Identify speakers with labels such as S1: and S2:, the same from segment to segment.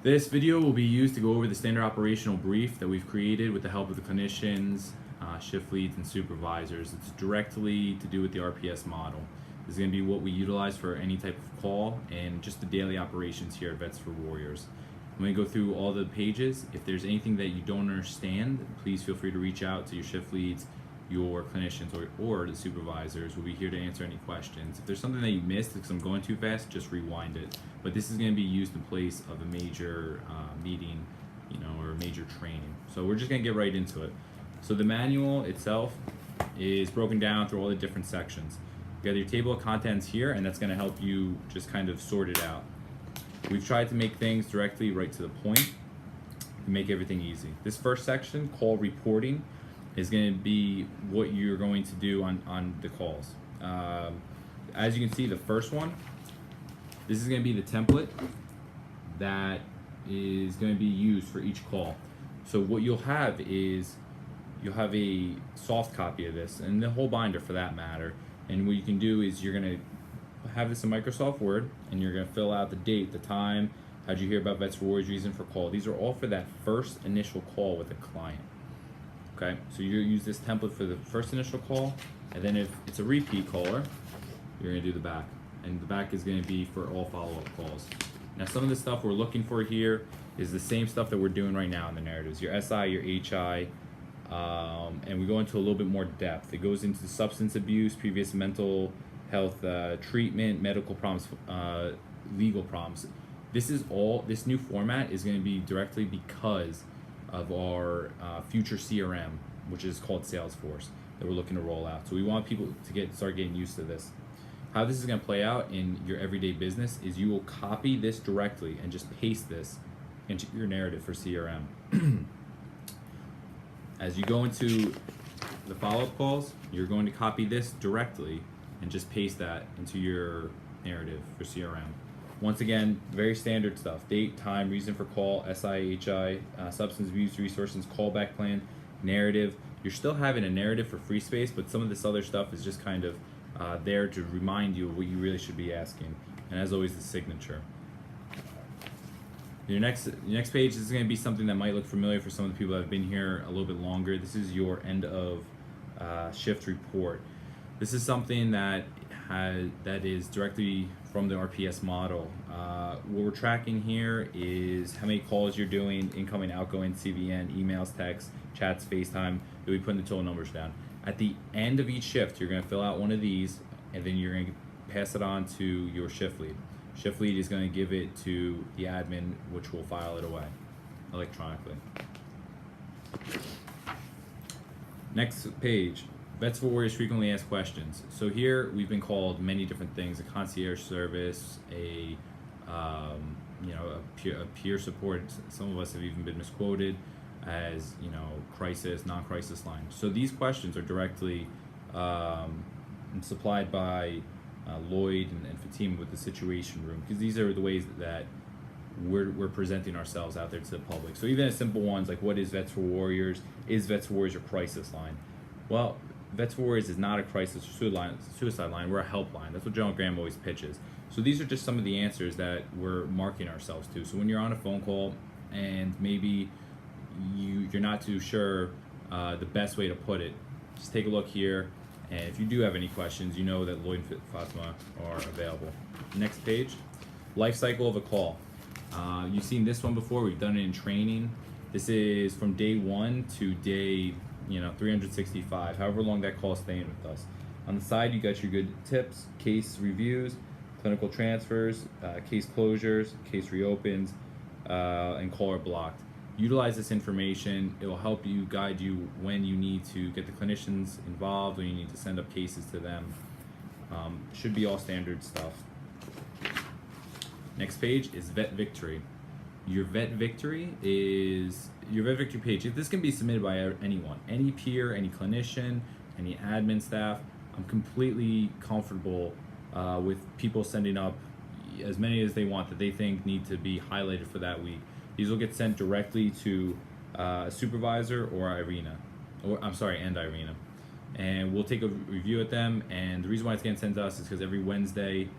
S1: This video will be used to go over the standard operational brief that we've created with the help of the clinicians, shift leads, and supervisors. It's directly to do with the RPS model. This is going to be what we utilize for any type of call and just the daily operations here at Vets for Warriors. I'm going to go through all the pages. If there's anything that you don't understand, please feel free to reach out to your shift leads, your clinicians, or the supervisors. We'll be here to answer any questions. If there's something that you missed because I'm going too fast, just rewind it. But this is going to be used in place of a major meeting, or a major training. So we're just going to get right into it. So the manual itself is broken down through all the different sections. You got your table of contents here, and that's going to help you just kind of sort it out. We've tried to make things directly right to the point to make everything easy. This first section, call reporting, is going to be what you're going to do on the calls. As you can see, the first one, this is going to be the template that is going to be used for each call. So what you'll have is you'll have a soft copy of this, and the whole binder for that matter. And what you can do is you're going to have this in Microsoft Word, and you're going to fill out the date, the time, how'd you hear about Vets for Warriors, reason for call. These are all for that first initial call with a client. Okay, so you use this template for the first initial call, and then if it's a repeat caller, you're going to do the back. And the back is going to be for all follow-up calls. Now, some of the stuff we're looking for here is the same stuff that we're doing right now in the narratives. Your SI, your HI, and we go into a little bit more depth. It goes into substance abuse, previous mental health treatment, medical problems, legal problems. This new format is going to be directly because of our future CRM, which is called Salesforce, that we're looking to roll out. So we want people to start getting used to this. How this is going to play out in your everyday business is you will copy this directly and just paste this into your narrative for CRM. As you go into the follow-up calls, you're going to copy this directly and just paste that into your narrative for CRM. Once again, very standard stuff. Date, time, reason for call, SI, HI, substance abuse resources, callback plan, narrative. You're still having a narrative for free space, but some of this other stuff is just kind of there to remind you of what you really should be asking. And as always, the signature. Your next page is going to be something that might look familiar for some of the people that have been here a little bit longer. This is your end of shift report. This is something that is directly from the RPS model. What we're tracking here is how many calls you're doing, incoming, outgoing, CVN, emails, texts, chats, FaceTime. You'll be putting the total numbers down. At the end of each shift, you're going to fill out one of these, and then you're going to pass it on to your shift lead. Shift lead is going to give it to the admin, which will file it away electronically. Next page, Vets for Warriors frequently asked questions. So here we've been called many different things: a concierge service, a peer support. Some of us have even been misquoted as crisis, non-crisis line. So these questions are directly supplied by Lloyd and Fatima with the Situation Room, because these are the ways that we're presenting ourselves out there to the public. So even as simple ones like, what is Vets for Warriors? Is Vets for Warriors your crisis line? Well, Vets for Warriors is not a crisis or suicide line. We're a helpline. That's what General Graham always pitches. So these are just some of the answers that we're marking ourselves to. So when you're on a phone call and maybe you're not too sure the best way to put it, just take a look here. And if you do have any questions, you know that Lloyd and Fatima are available. Next page, life cycle of a call. You've seen this one before. We've done it in training. This is from day 1 to day 365, however long that call is staying with us. On the side, you got your good tips, case reviews, clinical transfers, case closures, case reopens, and caller blocked. Utilize this information. It will help you, guide you when you need to get the clinicians involved, when you need to send up cases to them. Should be all standard stuff. Next page is Vet Victory. Your Vet Victory is your Vet Victory page. This can be submitted by anyone, any peer, any clinician, any admin staff. I'm completely comfortable with people sending up as many as they want that they think need to be highlighted for that week. These will get sent directly to a supervisor or Irina, and Irina. And we'll take a review at them. And the reason why it's getting sent to us is because every Wednesday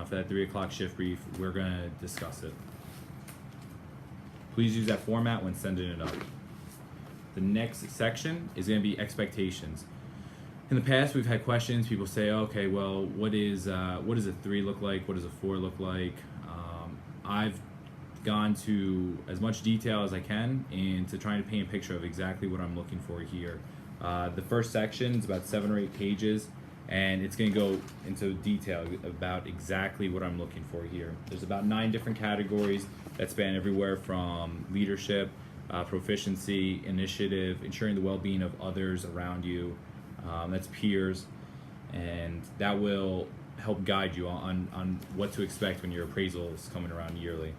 S1: for that 3 o'clock shift brief, we're going to discuss it. Please use that format when sending it up. The next section is going to be expectations. In the past, we've had questions. People say, okay, well, what does a 3 look like? What does a 4 look like? I've gone to as much detail as I can into trying to paint a picture of exactly what I'm looking for here. The first section is about 7 or 8 pages, and it's going to go into detail about exactly what I'm looking for here. There's about 9 different categories that span everywhere from leadership, proficiency, initiative, ensuring the well-being of others around you, that's peers, and that will help guide you on what to expect when your appraisal is coming around yearly.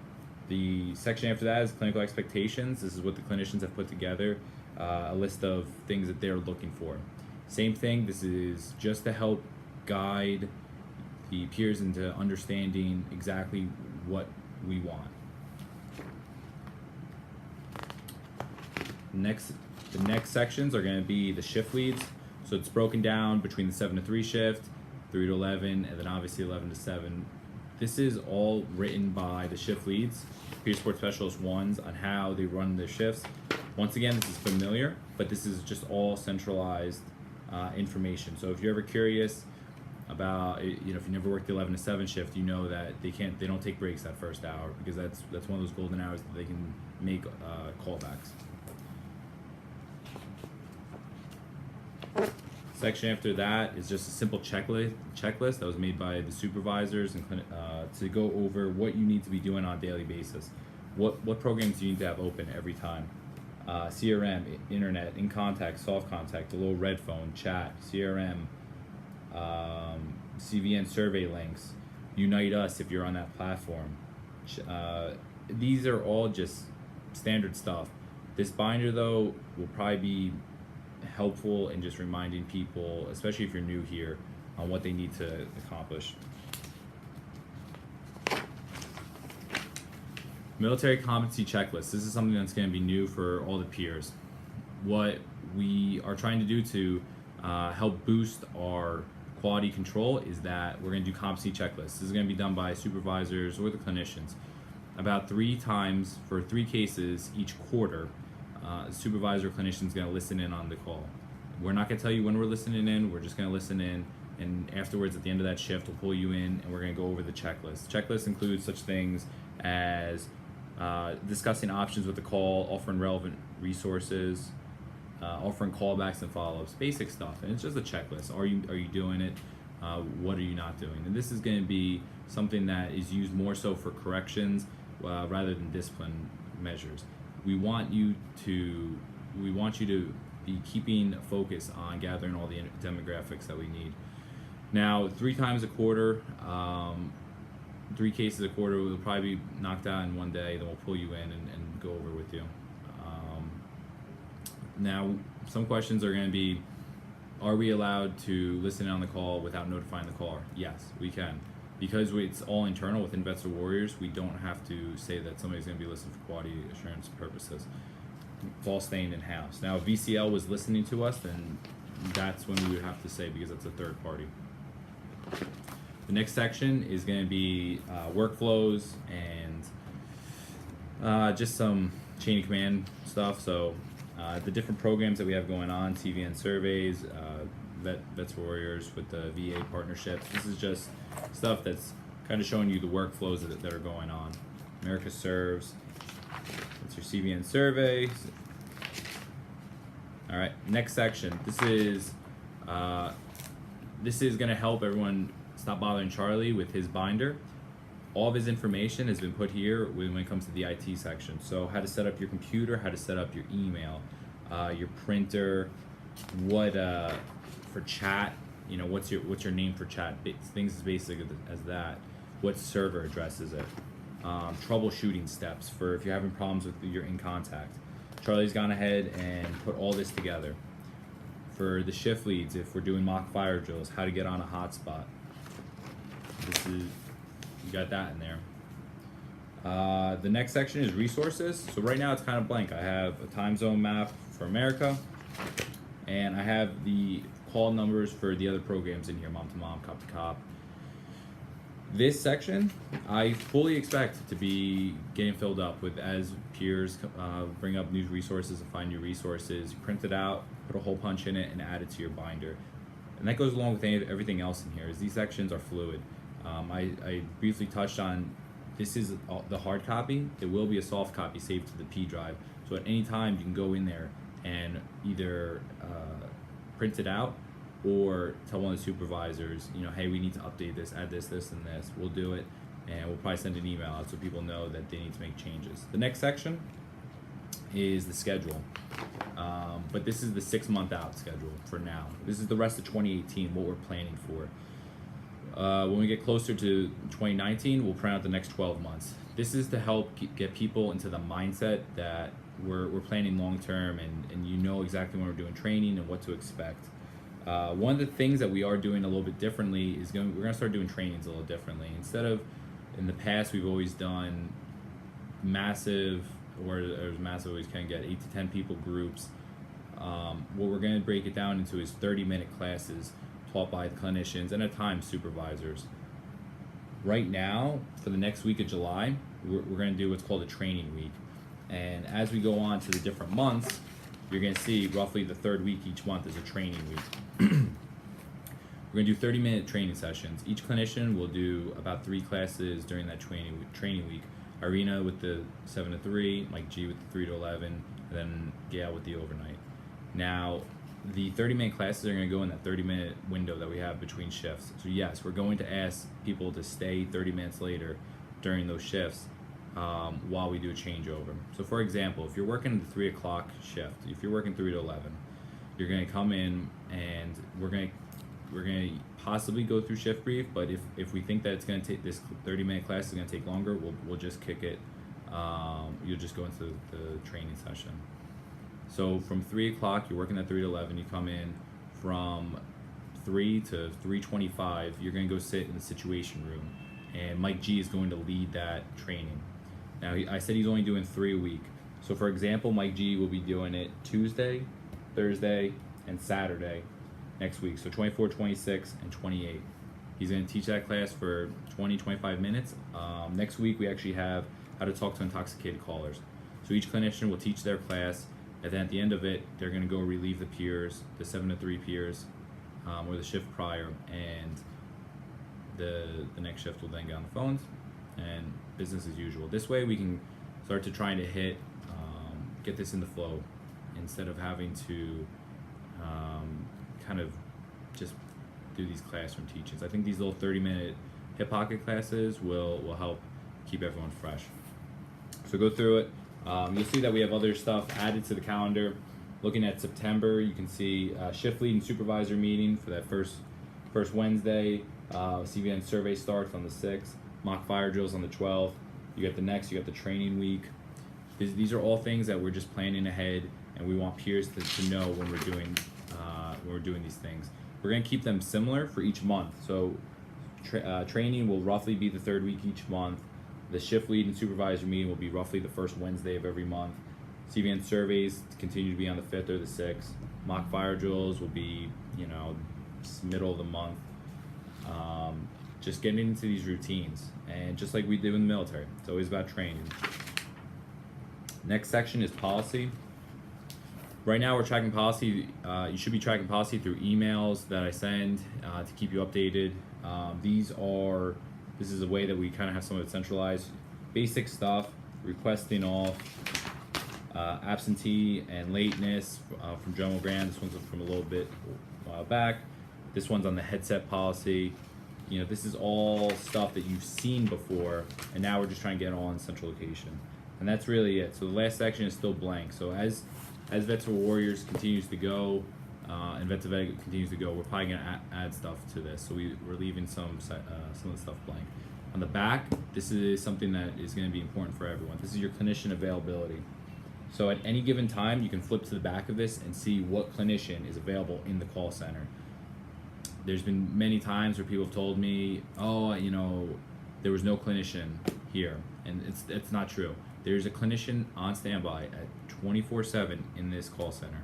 S1: The section after that is clinical expectations. This is what the clinicians have put together, a list of things that they're looking for. Same thing, this is just to help guide the peers into understanding exactly what we want. The next sections are going to be the shift leads. So it's broken down between the 7 to 3 shift, 3 to 11, and then obviously 11 to 7. This is all written by the shift leads, peer support specialist ones, on how they run their shifts. Once again, this is familiar, but this is just all centralized information. So if you're ever curious about, if you never worked the 11 to 7 shift, you know that they don't take breaks that first hour, because that's one of those golden hours that they can make callbacks. Section after that is just a simple checklist that was made by the supervisors and to go over what you need to be doing on a daily basis. What programs do you need to have open every time? CRM, internet, in contact, soft contact, the little red phone, chat, CRM, CVN survey links, Unite Us if you're on that platform. These are all just standard stuff. This binder though will probably be helpful in just reminding people, especially if you're new here, on what they need to accomplish. Military competency checklist. This is something that's going to be new for all the peers. What we are trying to do to help boost our quality control is that we're going to do competency checklists. This is going to be done by supervisors or the clinicians about 3 times for 3 cases each quarter. Supervisor clinician is going to listen in on the call. We're not going to tell you when we're listening in. We're just going to listen in, and afterwards at the end of that shift we'll pull you in and we're going to go over the checklist. Checklist includes such things as discussing options with the call, offering relevant resources, offering callbacks and follow-ups, basic stuff. And it's just a checklist. Are you doing it? What are you not doing? And this is going to be something that is used more so for corrections rather than discipline measures. We want you to be keeping focus on gathering all the demographics that we need. Now, 3 times a quarter, 3 cases a quarter will probably be knocked out in one day. Then we'll pull you in and go over with you. Now, some questions are going to be, are we allowed to listen in on the call without notifying the caller? Yes, we can. Because it's all internal within Vets or Warriors, we don't have to say that somebody's going to be listening for quality assurance purposes. It's all staying in-house. Now, if VCL was listening to us, then that's when we would have to say, because it's a third party. The next section is going to be workflows and just some chain of command stuff. So the different programs that we have going on, CVN surveys, Vets Warriors with the VA partnerships. This is just stuff that's kind of showing you the workflows that are going on. America Serves. That's your CVN survey. All right, next section. This is going to help everyone stop bothering Charlie with his binder. All of his information has been put here when it comes to the IT section. So how to set up your computer, how to set up your email, your printer, what for chat, what's your name for chat, things as basic as that. What server address is it? Troubleshooting steps for if you're having problems with your in contact. Charlie's gone ahead and put all this together. For the shift leads, if we're doing mock fire drills, how to get on a hotspot. You got that in there. The next section is resources. So right now it's kind of blank. I have a time zone map for America, and I have the call numbers for the other programs in here, Mom to Mom, Cop to Cop. This section, I fully expect to be getting filled up with as peers bring up new resources and find new resources. You print it out, put a hole punch in it, and add it to your binder. And that goes along with everything else in here. Is these sections are fluid. I briefly touched on this is the hard copy. There will be a soft copy saved to the P drive. So at any time you can go in there and either print it out or tell one of the supervisors, hey, we need to update this, add this, this, and this. We'll do it, and we'll probably send an email out so people know that they need to make changes. The next section is the schedule, but this is the 6-month out schedule for now. This is the rest of 2018, what we're planning for. When we get closer to 2019, we'll print out the next 12 months. This is to help get people into the mindset that we're planning long term, and you know exactly when we're doing training and what to expect. One of the things that we are doing a little bit differently is we're going to start doing trainings a little differently. Instead of, in the past, we've always done massive, or as massive as we can get, 8 to 10 people groups. What we're going to break it down into is 30-minute classes taught by clinicians and at times supervisors. Right now, for the next week of July, we're going to do what's called a training week. And as we go on to the different months, you're going to see roughly the third week each month is a training week. We're going to do 30-minute training sessions. Each clinician will do about 3 classes during that training week. Irina with the 7 to 3, Mike G with the 3 to 11, and then Gail with the overnight. Now, the 30-minute classes are going to go in that 30-minute window that we have between shifts. So yes, we're going to ask people to stay 30 minutes later during those shifts while we do a changeover. So for example, if you're working the 3 o'clock shift, if you're working 3 to 11, you're going to come in and we're going to possibly go through shift brief, but if we think that it's going to take, this 30-minute class is going to take longer, we'll just kick it. You'll just go into the training session. So from 3 o'clock, you're working at 3 to 11, you come in. From 3 to 3:25, you're going to go sit in the situation room, and Mike G is going to lead that training. Now, I said he's only doing 3 a week. So for example, Mike G will be doing it Tuesday, Thursday, and Saturday next week. So 24, 26, and 28. He's going to teach that class for 20, 25 minutes. Next week, we actually have how to talk to intoxicated callers. So each clinician will teach their class, and then at the end of it, they're going to go relieve the peers, the 7 to 3 peers, or the shift prior, and the next shift will then get on the phones, and business as usual. This way we can start to try to get this in the flow instead of having to kind of just do these classroom teachings. I think these little 30-minute hip pocket classes will help keep everyone fresh. So go through it. You'll see that we have other stuff added to the calendar. Looking at September, you can see shift lead and supervisor meeting for that first Wednesday. CVN survey starts on the 6th. Mock fire drills on the 12th. You got the training week. These are all things that we're just planning ahead, and we want peers to know when we're doing these things. We're going to keep them similar for each month. So training will roughly be the 3rd week each month. The shift lead and supervisor meeting will be roughly the first Wednesday of every month. CVN surveys continue to be on the 5th or the 6th. Mock fire drills will be, middle of the month. Just getting into these routines, and just like we do in the military, it's always about training. Next section is policy. Right now we're tracking policy. You should be tracking policy through emails that I send to keep you updated. This is a way that we kind of have some of it centralized. Basic stuff, requesting off, absentee and lateness from General Grant. This one's from a little bit back. This one's on the headset policy. This is all stuff that you've seen before, and now we're just trying to get it all in central location. And that's really it. So the last section is still blank. So as Vets for Warriors continues to go, and Vets of Vega continues to go, we're probably going to add stuff to this. So we're leaving some of the stuff blank. On the back, this is something that is going to be important for everyone. This is your clinician availability. So at any given time, you can flip to the back of this and see what clinician is available in the call center. There's been many times where people have told me, there was no clinician here, and it's not true. There's a clinician on standby at 24/7 in this call center.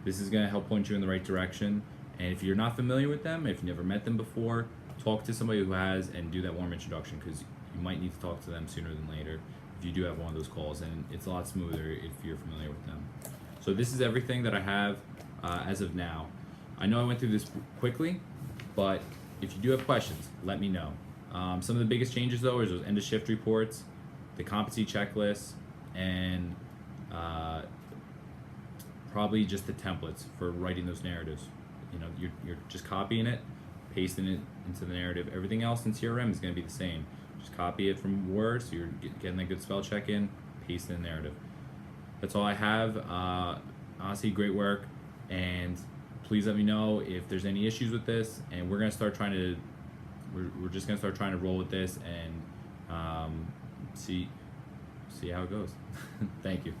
S1: This is going to help point you in the right direction, and if you're not familiar with them, if you've never met them before, talk to somebody who has and do that warm introduction, because you might need to talk to them sooner than later if you do have one of those calls, and it's a lot smoother if you're familiar with them. So this is everything that I have as of now. I know I went through this quickly, but if you do have questions, let me know. Some of the biggest changes though is those end of shift reports, the competency checklist, and probably just the templates for writing those narratives. You know, you're just copying it, pasting it into the narrative. Everything else in CRM is going to be the same. Just copy it from Word, so you're getting a good spell check in, paste in the narrative. That's all I have. Honestly, great work, and please let me know if there's any issues with this, and we're just gonna start trying to roll with this and see how it goes. Thank you.